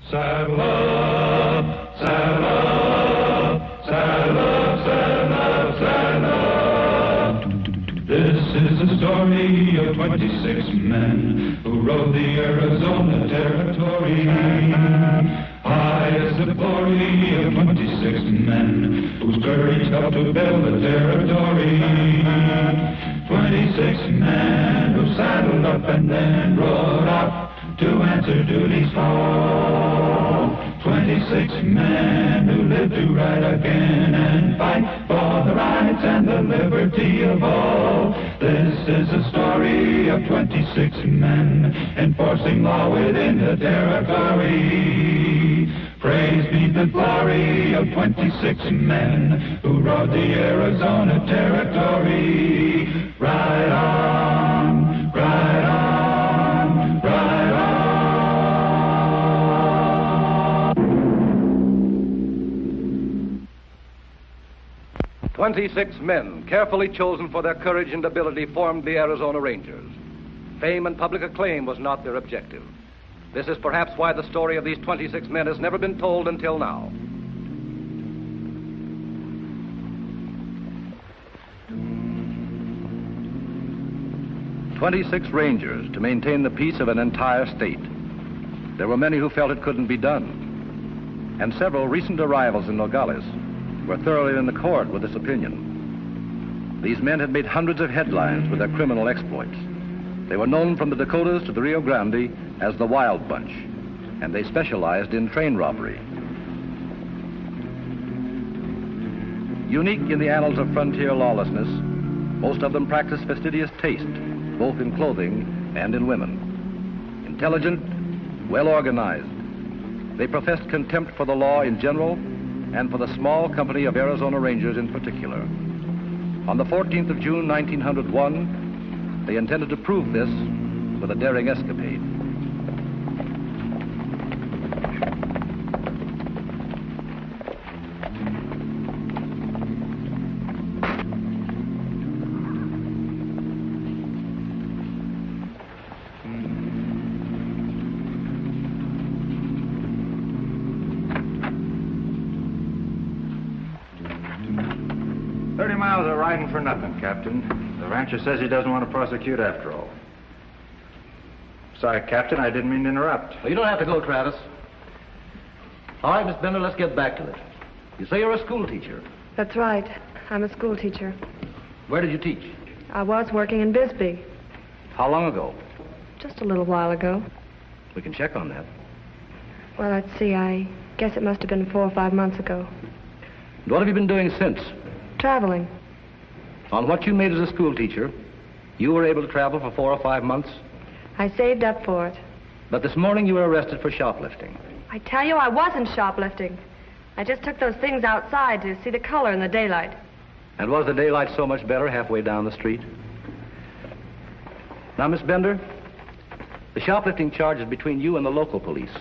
Saddle up, saddle up, saddle up, saddle up, saddle up. This is the story of 26 men who rode the Arizona Territory. High as the glory of 26 men whose courage helped to build the territory. 26 men who saddled up and then rode out to answer duty's call. 26 men who lived to ride again and fight for the rights and the liberty of all. This is the story of 26 men enforcing law within the territory. Praise be the glory of 26 men who rode the Arizona Territory. Ride on, ride on, ride on. 26 men, carefully chosen for their courage and ability, formed the Arizona Rangers. Fame and public acclaim was not their objective. This is perhaps why the story of these 26 men has never been told until now. "26 Rangers to maintain the peace of an entire state." There were many who felt it couldn't be done, and several recent arrivals in Nogales were thoroughly in accord with this opinion. These men had made hundreds of headlines with their criminal exploits. They were known from the Dakotas to the Rio Grande as the Wild Bunch, and they specialized in train robbery. Unique in the annals of frontier lawlessness, most of them practiced fastidious taste, both in clothing and in women. Intelligent, well organized, they professed contempt for the law in general and for the small company of Arizona Rangers in particular. On the 14th of June, 1901, they intended to prove this with a daring escapade. For nothing, Captain. The rancher says he doesn't want to prosecute after all. Sorry, Captain, I didn't mean to interrupt. Well, you don't have to go, Travis. All right, Miss Bender, let's get back to it. You say you're a school teacher. That's right. I'm a school teacher. Where did you teach? I was working in Bisbee. How long ago? Just a little while ago. We can check on that. Well, let's see. I guess it must have been 4 or 5 months ago. And what have you been doing since? Traveling. On what you made as a school teacher, you were able to travel for 4 or 5 months? I saved up for it. But this morning you were arrested for shoplifting. I tell you, I wasn't shoplifting. I just took those things outside to see the color in the daylight. And was the daylight so much better halfway down the street? Now, Miss Bender, the shoplifting charge is between you and the local police.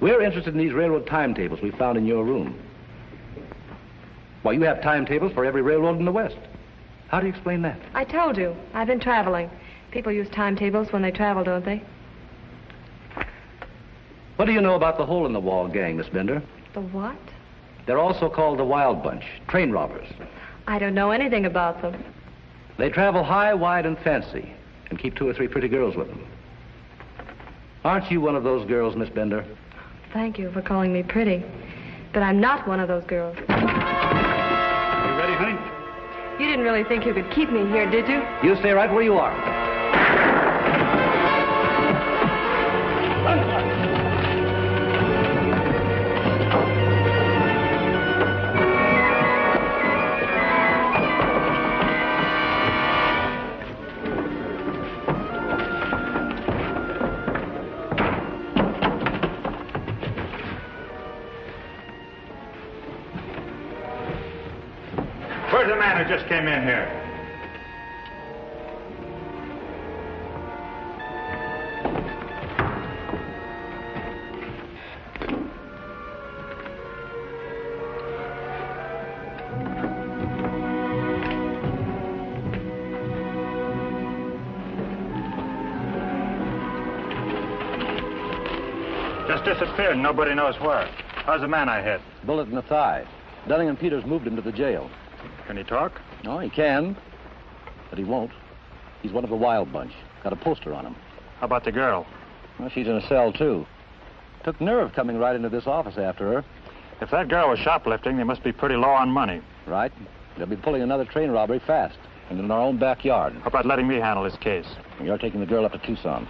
We're interested in these railroad timetables we found in your room. Why, you have timetables for every railroad in the West. How do you explain that? I told you. I've been traveling. People use timetables when they travel, don't they? What do you know about the hole-in-the-wall gang, Miss Bender? The what? They're also called the Wild Bunch, train robbers. I don't know anything about them. They travel high, wide, and fancy, and keep 2 or 3 pretty girls with them. Aren't you one of those girls, Miss Bender? Thank you for calling me pretty. But I'm not one of those girls. Honey? You didn't really think you could keep me here, did you? You stay right where you are. Where's the man who just came in here? Just disappeared and nobody knows where. How's the man I hit? Bullet in the thigh. Dunning and Peters moved him to the jail. Can he talk? No, he can, but he won't. He's one of the wild bunch. Got a poster on him. How about the girl? Well, she's in a cell, too. Took nerve coming right into this office after her. If that girl was shoplifting, they must be pretty low on money. Right. They'll be pulling another train robbery fast, and in our own backyard. How about letting me handle this case? And you're taking the girl up to Tucson.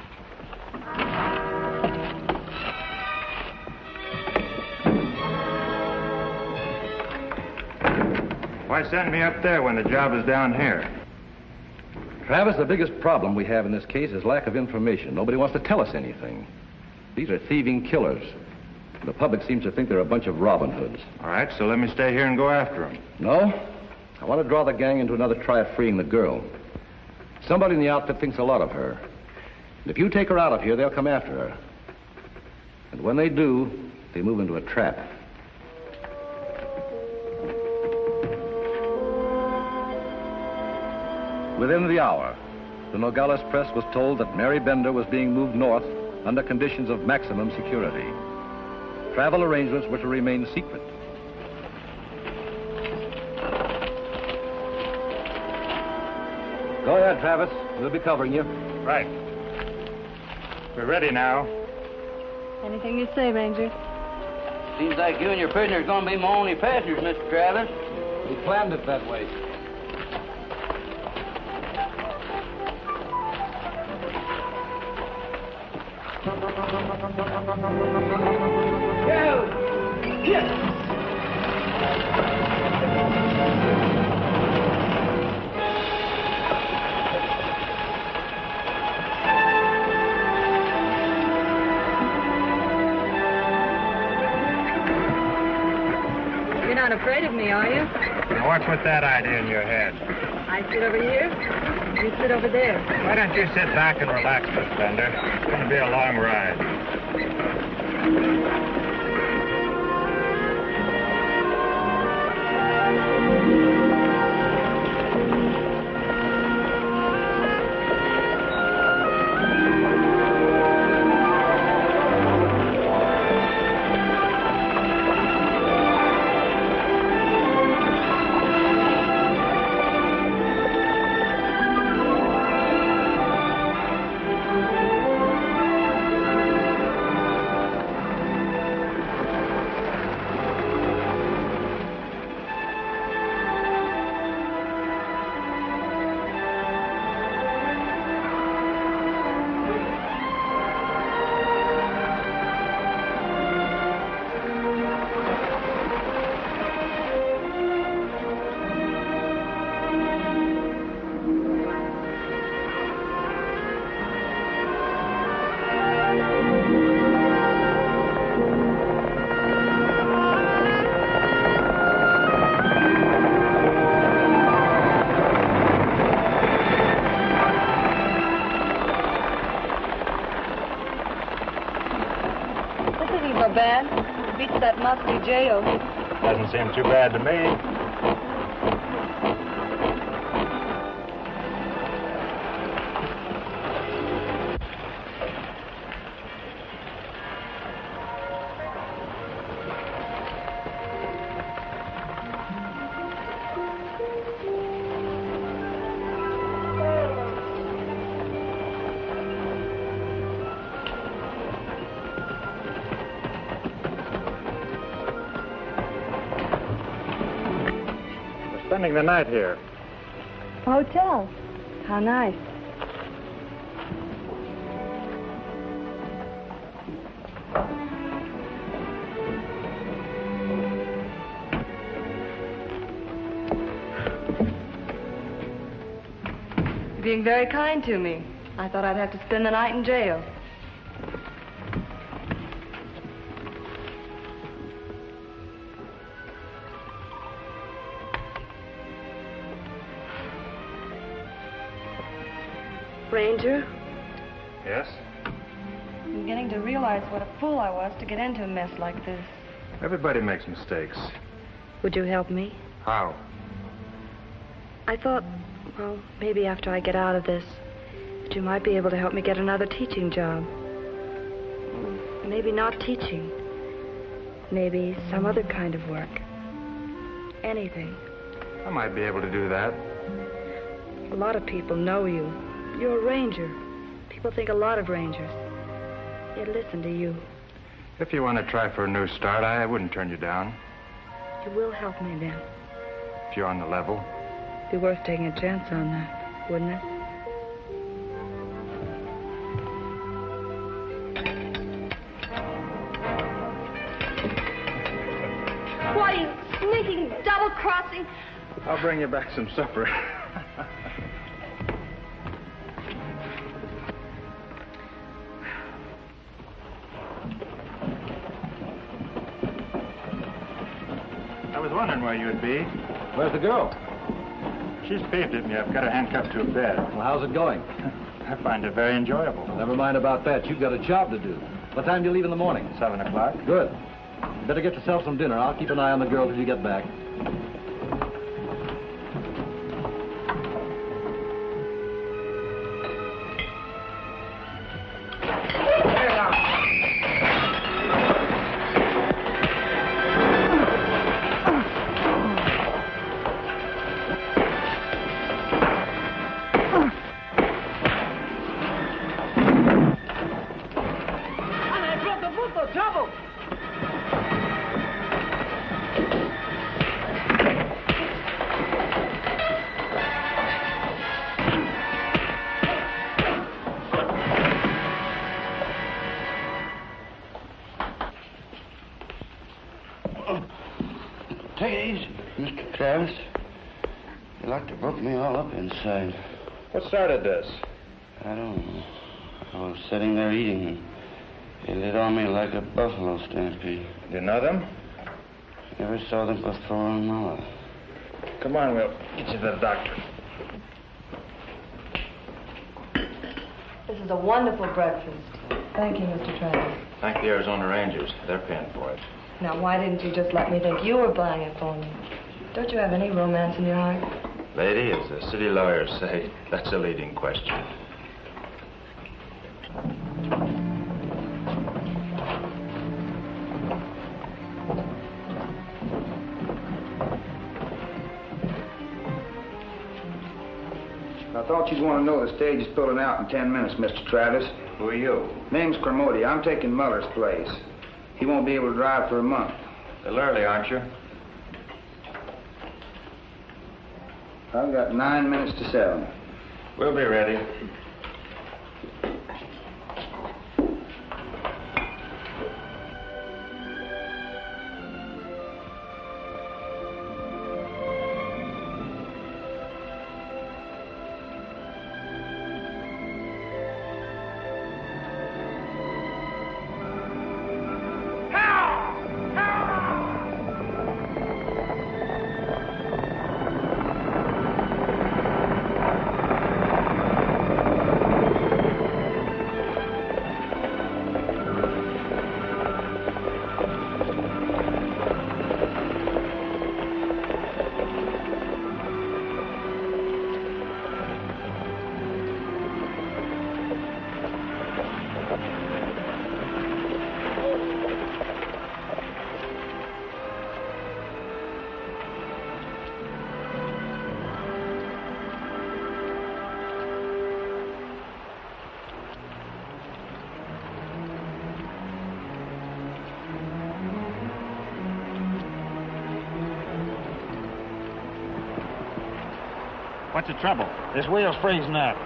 Why send me up there when the job is down here? Travis, the biggest problem we have in this case is lack of information. Nobody wants to tell us anything. These are thieving killers. The public seems to think they're a bunch of Robin Hoods. All right, so let me stay here and go after them. No? I want to draw the gang into another try of freeing the girl. Somebody in the outfit thinks a lot of her. And if you take her out of here, they'll come after her. And when they do, they move into a trap. Within the hour, the Nogales press was told that Mary Bender was being moved north under conditions of maximum security. Travel arrangements were to remain secret. Go ahead, Travis. We'll be covering you. Right. We're ready now. Anything you say, Ranger. Seems like you and your prisoner are going to be my only passengers, Mr. Travis. We planned it that way. You're not afraid of me, are you? Now, what put that idea in your head? I sit over here. You sit over there. Why don't you sit back and relax, Miss Bender? It's going to be a long ride. Bad. Beats that musty jail. Doesn't seem too bad to me. Spending the night here. Hotel. How nice. You're being very kind to me. I thought I'd have to spend the night in jail. Ranger? Yes? I'm beginning to realize what a fool I was to get into a mess like this. Everybody makes mistakes. Would you help me? How? I thought, well, maybe after I get out of this, that you might be able to help me get another teaching job. Maybe not teaching. Maybe some other kind of work. Anything. I might be able to do that. A lot of people know you. You're a ranger. People think a lot of rangers. They'd listen to you. If you want to try for a new start, I wouldn't turn you down. You will help me then. If you're on the level. Be worth taking a chance on that, wouldn't it? What are you sneaking, double-crossing? I'll bring you back some supper. I was wondering where you'd be. Where's the girl? She's peeved at me. I've got her handcuffed to a bed. Well, how's it going? I find it very enjoyable. Never mind about that. You've got a job to do. What time do you leave in the morning? 7 o'clock. Good. Better get yourself some dinner. I'll keep an eye on the girl till you get back. Take it easy, Mr. Travis. You like to broke me all up inside. What started this? I don't know. I was sitting there eating, and they lit on me like a buffalo stampede. You know them? Never saw them before in my life. Come on, we'll get you to the doctor. This is a wonderful breakfast. Thank you, Mr. Travis. Thank the Arizona Rangers. They're paying for it. Now, why didn't you just let me think you were buying it for me? Don't you have any romance in your heart? Lady, as the city lawyers say, that's a leading question. I thought you'd want to know the stage is pulling out in 10 minutes, Mr. Travis. Who are you? Name's Kermode. I'm taking Muller's place. He won't be able to drive for a month. A little early, aren't you? I've got 9 minutes to 7. We'll be ready. What's the trouble? This wheel's freezing up.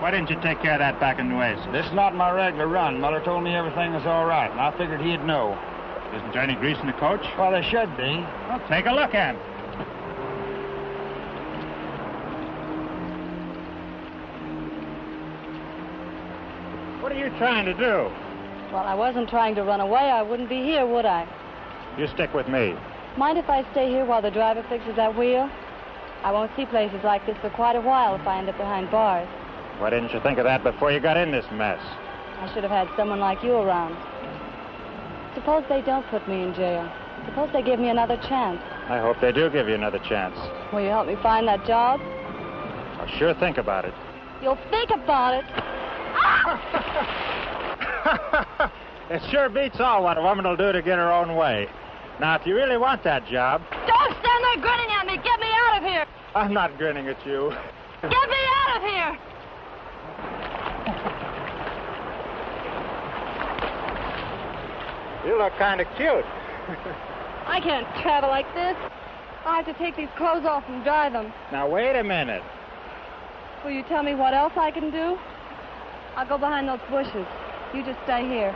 Why didn't you take care of that back in Nueces? This is not my regular run. Muller told me everything was all right, and I figured he'd know. Isn't there any grease in the coach? Well, there should be. Well, take a look at it. What are you trying to do? Well, I wasn't trying to run away. I wouldn't be here, would I? You stick with me. Mind if I stay here while the driver fixes that wheel? I won't see places like this for quite a while if I end up behind bars. Why didn't you think of that before you got in this mess? I should have had someone like you around. Suppose they don't put me in jail. Suppose they give me another chance. I hope they do give you another chance. Will you help me find that job? I'll sure think about it. You'll think about it. It sure beats all what a woman will do to get her own way. Now, if you really want that job... Don't stand there grinning at me. Get me out of here. I'm not grinning at you. Get me out of here. You look kind of cute. I can't travel like this. I have to take these clothes off and dry them. Now, wait a minute. Will you tell me what else I can do? I'll go behind those bushes. You just stay here.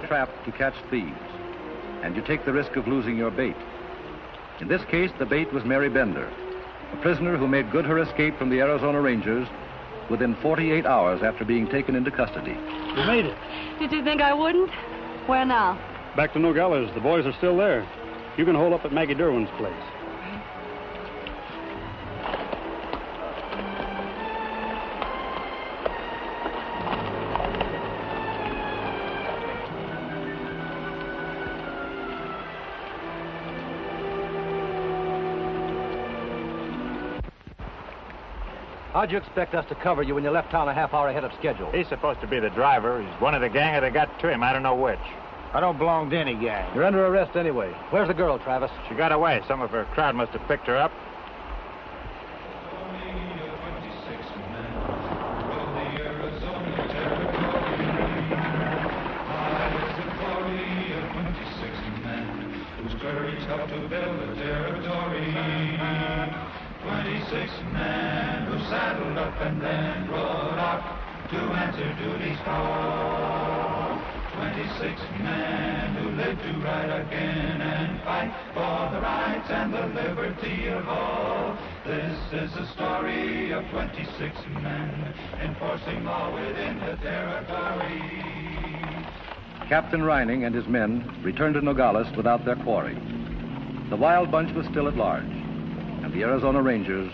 Trapped to catch thieves, and you take the risk of losing your bait. In this case, the bait was Mary Bender, a prisoner who made good her escape from the Arizona Rangers within 48 hours after being taken into custody. You made it. Did you think I wouldn't? Where now? Back to Nogales. The boys are still there. You can hold up at Maggie Derwin's place. How'd you expect us to cover you when you left town a half hour ahead of schedule? He's supposed to be the driver. He's one of the gang, or they got to him. I don't know which. I don't belong to any gang. You're under arrest anyway. Where's the girl, Travis? She got away. Some of her crowd must have picked her up. Helped to build the territory. 26 men who saddled up and then rode out to answer duty's call. 26 men who lived to ride again and fight for the rights and the liberty of all. This is the story of 26 men enforcing law within the territory. Captain Reining and his men returned to Nogales without their quarry. The wild bunch was still at large, and the Arizona Rangers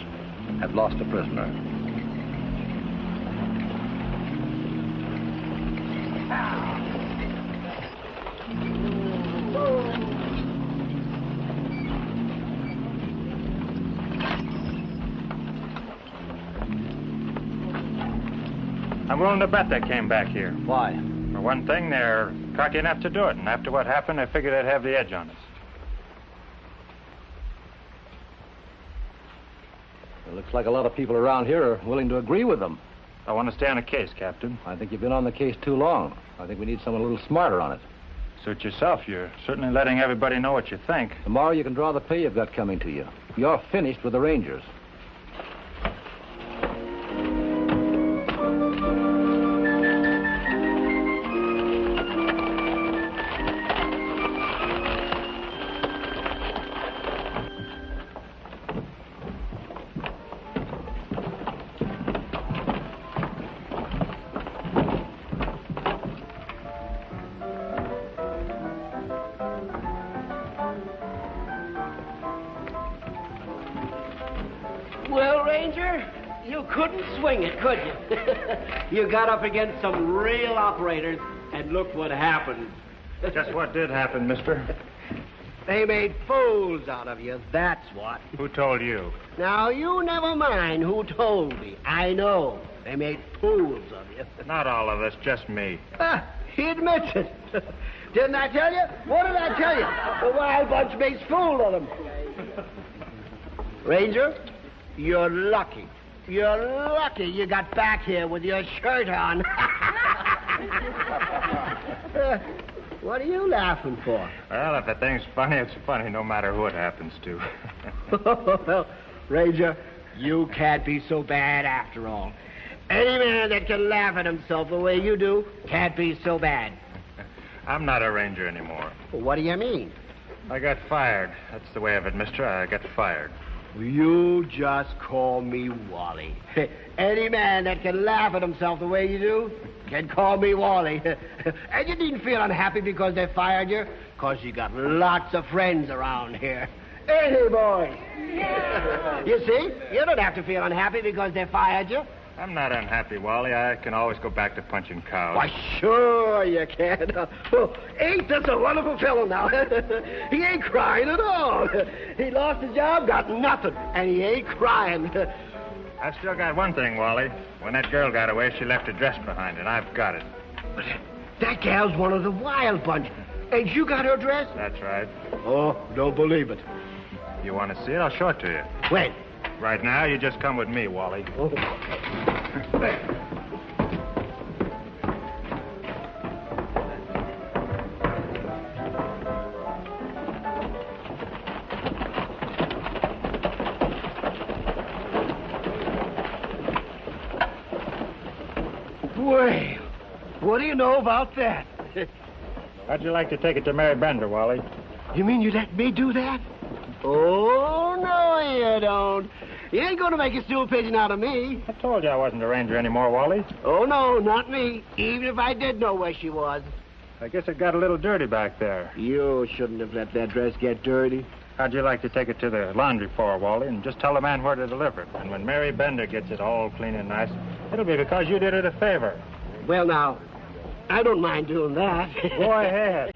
had lost a prisoner. I'm willing to bet they came back here. Why? For one thing, they're cocky enough to do it, and after what happened, they figured they'd have the edge on us. It looks like a lot of people around here are willing to agree with them. I want to stay on the case, Captain. I think you've been on the case too long. I think we need someone a little smarter on it. Suit yourself. You're certainly letting everybody know what you think. Tomorrow you can draw the pay you've got coming to you. You're finished with the Rangers. couldn't swing it, could you? You got up against some real operators, and look what happened. Just what did happen, mister? They made fools out of you, that's what. Who told you? Now, you never mind who told me. I know. They made fools of you. Not all of us, just me. He admits it. Didn't I tell you? What did I tell you? The Wild Bunch makes fools of them. Ranger, you're lucky. You're lucky you got back here with your shirt on. What are you laughing for? Well, if a thing's funny, it's funny no matter who it happens to. Well, Ranger, you can't be so bad after all. Any man that can laugh at himself the way you do can't be so bad. I'm not a ranger anymore. Well, what do you mean? I got fired. That's the way of it, mister. I got fired. You just call me Wally. Any man that can laugh at himself the way you do can call me Wally. And you needn't feel unhappy because they fired you, because you got lots of friends around here. Ain't he, boys? Yeah. You see, you don't have to feel unhappy because they fired you. I'm not unhappy, Wally. I can always go back to punching cows. Why, sure you can. Oh, ain't this a wonderful fellow now? He ain't crying at all. He lost his job, got nothing, and he ain't crying. I've still got one thing, Wally. When that girl got away, she left a dress behind, and I've got it. That gal's one of the Wild Bunch. Ain't you got her dress? That's right. Oh, don't believe it. You want to see it? I'll show it to you. When? Right now, you just come with me, Wally. Oh. Well, what do you know about that? How'd you like to take it to Mary Bender, Wally? You mean you let me do that? Oh, no, you don't. You ain't going to make a stool pigeon out of me. I told you I wasn't a ranger anymore, Wally. Oh, no, not me. Even if I did know where she was. I guess it got a little dirty back there. You shouldn't have let that dress get dirty. How'd you like to take it to the laundry floor, Wally, and just tell the man where to deliver it? And when Mary Bender gets it all clean and nice, it'll be because you did it a favor. Well, now, I don't mind doing that. Go ahead.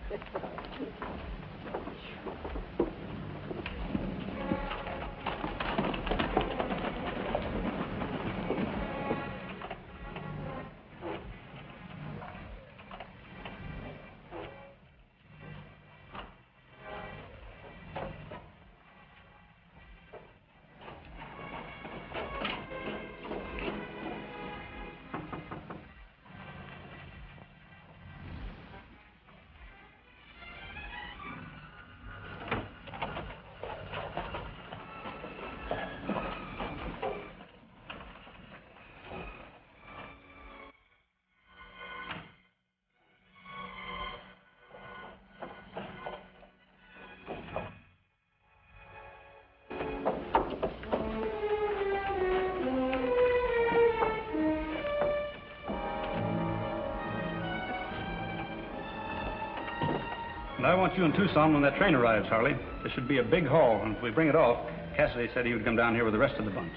And I want you in Tucson when that train arrives, Harley. There should be a big haul, and if we bring it off, Cassidy said he would come down here with the rest of the bunch.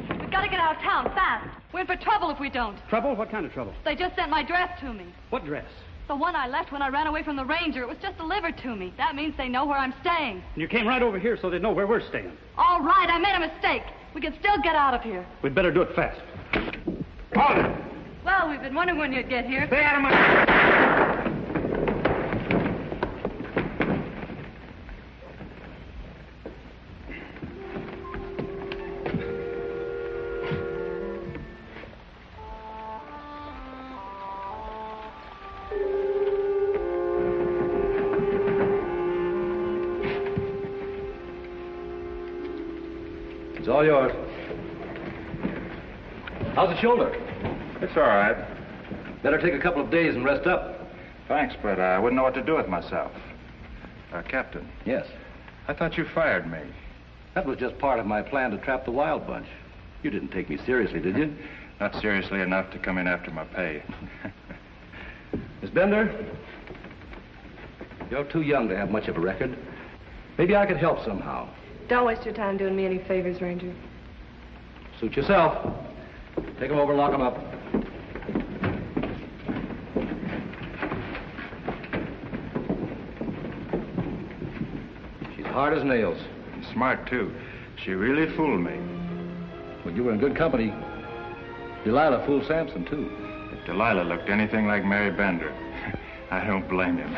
We've got to get out of town, fast. We're in for trouble if we don't. Trouble? What kind of trouble? They just sent my dress to me. What dress? The one I left when I ran away from the ranger. It was just delivered to me. That means they know where I'm staying. And you came right over here so they know where we're staying. All right, I made a mistake. We can still get out of here. We'd better do it fast. Hold it! Well, we've been wondering when you'd get here. Stay out of my... It's all yours. How's the shoulder? It's all right. Better take a couple of days and rest up. Thanks, but I wouldn't know what to do with myself. Captain. Yes. I thought you fired me. That was just part of my plan to trap the Wild Bunch. You didn't take me seriously, did you? Not seriously enough to come in after my pay. Miss Bender, you're too young to have much of a record. Maybe I could help somehow. Don't waste your time doing me any favors, Ranger. Suit yourself. Take them over and lock them up. She's hard as nails. Smart, too. She really fooled me. But you were in good company. Delilah fooled Samson, too. If Delilah looked anything like Mary Bender, I don't blame him.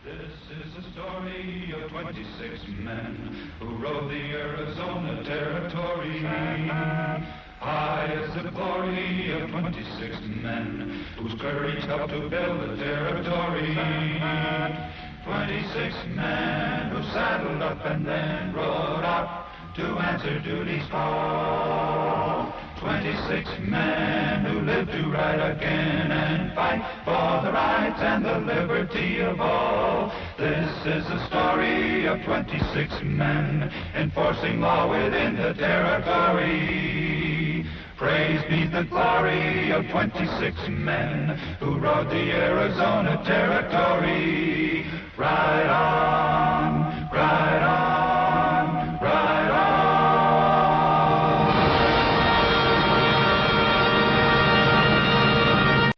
This is the story of 26 men who rode the Arizona Territory. High is the glory of 26 men whose courage helped to build the territory. 26 men who saddled up and then rode out to answer duty's call. 26 men who lived to ride again and fight for the rights and the liberty of all. This is the story of 26 men enforcing law within the territory. Praise be the glory of 26 men who rode the Arizona Territory. Ride on.